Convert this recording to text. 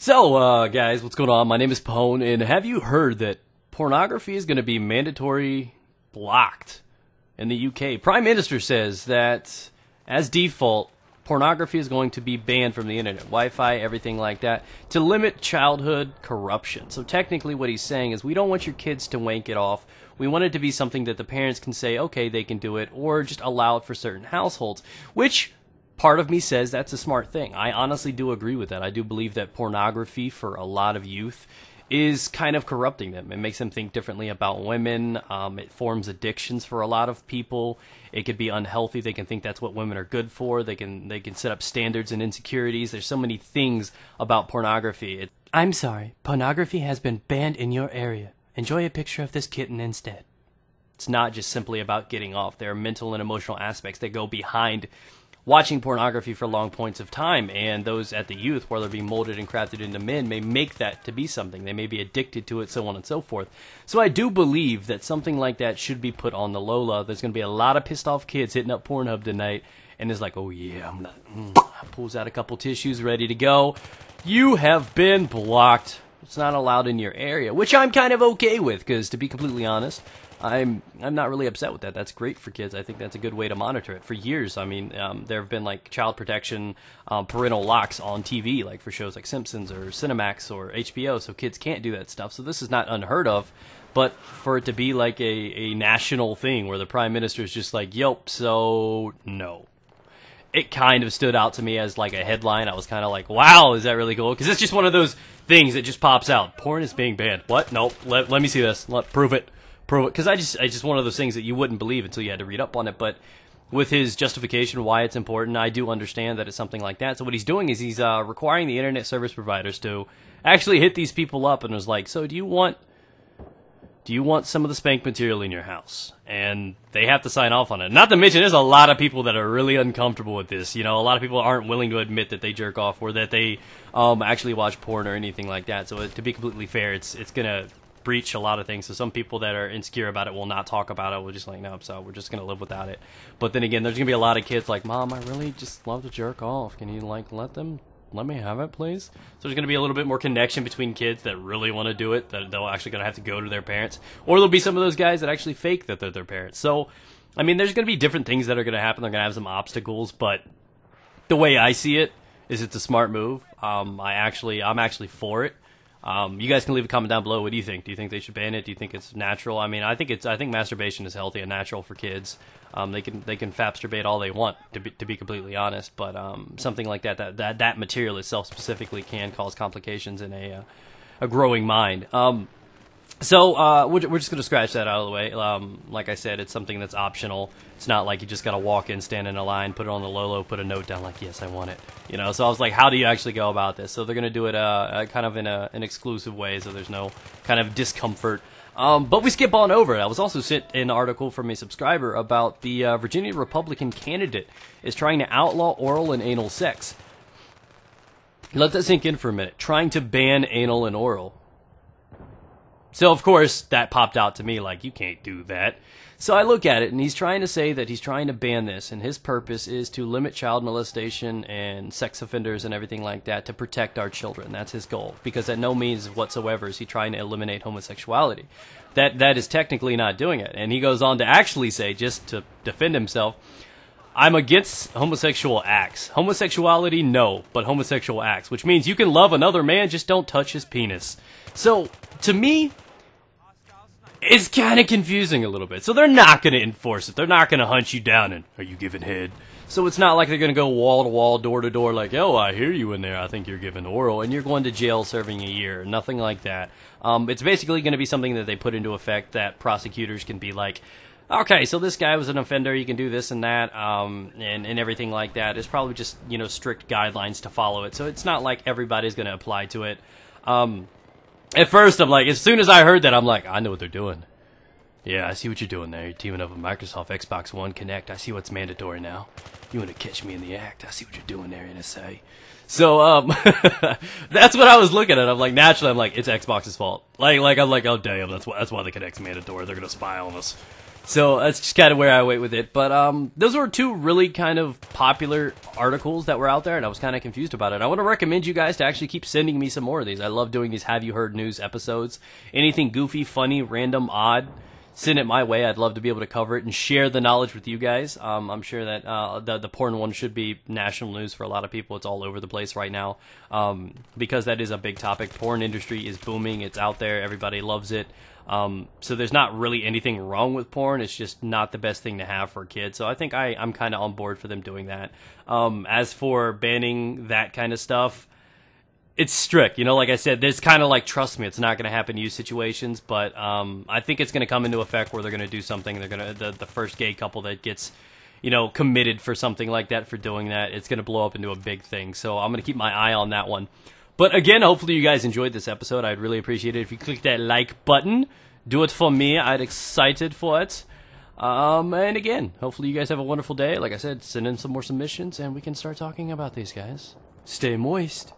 So, guys, what's going on? My name is Pone, and have you heard that pornography is going to be mandatory blocked in the UK? Prime Minister says that, as default, pornography is going to be banned from the internet, Wi-Fi, everything like that, to limit childhood corruption. So technically what he's saying is we don't want your kids to wank it off. We want it to be something that the parents can say, okay, they can do it, or just allow it for certain households, which part of me says that's a smart thing. I honestly do agree with that. I do believe that pornography for a lot of youth is kind of corrupting them. It makes them think differently about women. It forms addictions for a lot of people. It could be unhealthy. They can think that's what women are good for. They can set up standards and insecurities. There's so many things about pornography. I'm sorry. Pornography has been banned in your area. Enjoy a picture of this kitten instead. It's not just simply about getting off. There are mental and emotional aspects that go behind watching pornography for long points of time, and those at the youth, where they're being molded and crafted into men, may make that to be something. They may be addicted to it, so on and so forth. So I do believe that something like that should be put on the low. There's going to be a lot of pissed off kids hitting up Pornhub tonight, and it's like, oh yeah, pulls out a couple tissues, ready to go. You have been blocked. It's not allowed in your area, which I'm kind of okay with, because to be completely honest, I'm not really upset with that. That's great for kids. I think that's a good way to monitor it. For years, I mean, there have been like child protection, parental locks on TV, like for shows like Simpsons or Cinemax or HBO, so kids can't do that stuff. So this is not unheard of, but for it to be like a national thing where the Prime Minister is just like, yep, so no. It kind of stood out to me as like a headline. I was kind of like, wow, is that really cool? Because it's just one of those things that just pops out. Porn is being banned. What? Nope. Let me see this. Prove it. Because I just one of those things that you wouldn't believe until you had to read up on it. But with his justification why it's important, I do understand that it's something like that. So what he's doing is he's requiring the internet service providers to actually hit these people up and was like, so do you want some of the spank material in your house? And they have to sign off on it. Not to mention, there's a lot of people that are really uncomfortable with this. You know, a lot of people aren't willing to admit that they jerk off or that they actually watch porn or anything like that. So to be completely fair, it's gonna breach a lot of things. So some people that are insecure about it will not talk about it. We're just like, no, so we're just gonna live without it. But then again, there's gonna be a lot of kids like, Mom, I really just love to jerk off. Can you like let me have it, please? So there's going to be a little bit more connection between kids that really want to do it, that they're actually going to have to go to their parents. Or there'll be some of those guys that actually fake that they're their parents. So, I mean, there's going to be different things that are going to happen. They're going to have some obstacles, but the way I see it is it's a smart move. I'm actually for it. You guys can leave a comment down below. What do you think? Do you think they should ban it? Do you think it's natural? I mean, I think masturbation is healthy and natural for kids. They can fapsturbate all they want, to be completely honest. But something like that material itself specifically can cause complications in a growing mind. So we're just going to scratch that out of the way. Like I said, it's something that's optional. It's not like you just got to walk in, stand in a line, put it on the low, put a note down like, yes, I want it. You know, so I was like, how do you actually go about this? So they're going to do it kind of in an exclusive way, so there's no kind of discomfort. But we skip on over it. I was also sent an article from a subscriber about the Virginia Republican candidate is trying to outlaw oral and anal sex. Let that sink in for a minute. Trying to ban anal and oral. So, of course, that popped out to me like, you can't do that. So I look at it, and he's trying to say that he's trying to ban this, and his purpose is to limit child molestation and sex offenders and everything like that to protect our children. That's his goal, because at no means whatsoever is he trying to eliminate homosexuality. That is technically not doing it. And he goes on to actually say, just to defend himself, I'm against homosexual acts. Homosexuality, no, but homosexual acts, which means you can love another man, just don't touch his penis. So, to me, it's kind of confusing a little bit. So they're not going to enforce it. They're not going to hunt you down and, are you giving head? So it's not like they're going to go wall to wall, door to door, like, oh, I hear you in there. I think you're giving oral, and you're going to jail serving a year. Nothing like that. It's basically going to be something that they put into effect that prosecutors can be like, okay, so this guy was an offender. You can do this and that, and everything like that. It's probably just, you know, strict guidelines to follow it. So it's not like everybody's going to apply to it. At first, I'm like, as soon as I heard that, I'm like, I know what they're doing. Yeah, I see what you're doing there. You're teaming up with Microsoft Xbox One Connect. I see what's mandatory now. You want to catch me in the act. I see what you're doing there, NSA. So, that's what I was looking at. I'm like, naturally, I'm like, it's Xbox's fault. Like I'm like, oh, damn, that's why the Connect's mandatory. They're going to spy on us. So that's just kind of where I wait with it. But those were two really kind of popular articles that were out there, and I was kind of confused about it. I want to recommend you guys to actually keep sending me some more of these. I love doing these Have You Heard News episodes. Anything goofy, funny, random, odd, send it my way. I'd love to be able to cover it and share the knowledge with you guys. I'm sure that the porn one should be national news for a lot of people. It's all over the place right now because that is a big topic. Porn industry is booming. It's out there. Everybody loves it. So there's not really anything wrong with porn. It's just not the best thing to have for kids. So I think I'm kind of on board for them doing that. As for banning that kind of stuff, it's strict. You know, like I said, there's kind of like, trust me, it's not going to happen to you situations. But I think it's going to come into effect where they're going to do something. They're going to the first gay couple that gets, you know, committed for something like that, for doing that, it's going to blow up into a big thing. So I'm going to keep my eye on that one. But again, hopefully you guys enjoyed this episode. I'd really appreciate it if you click that like button. Do it for me. I'd excited for it. And again, hopefully you guys have a wonderful day. Like I said, send in some more submissions and we can start talking about these guys. Stay moist.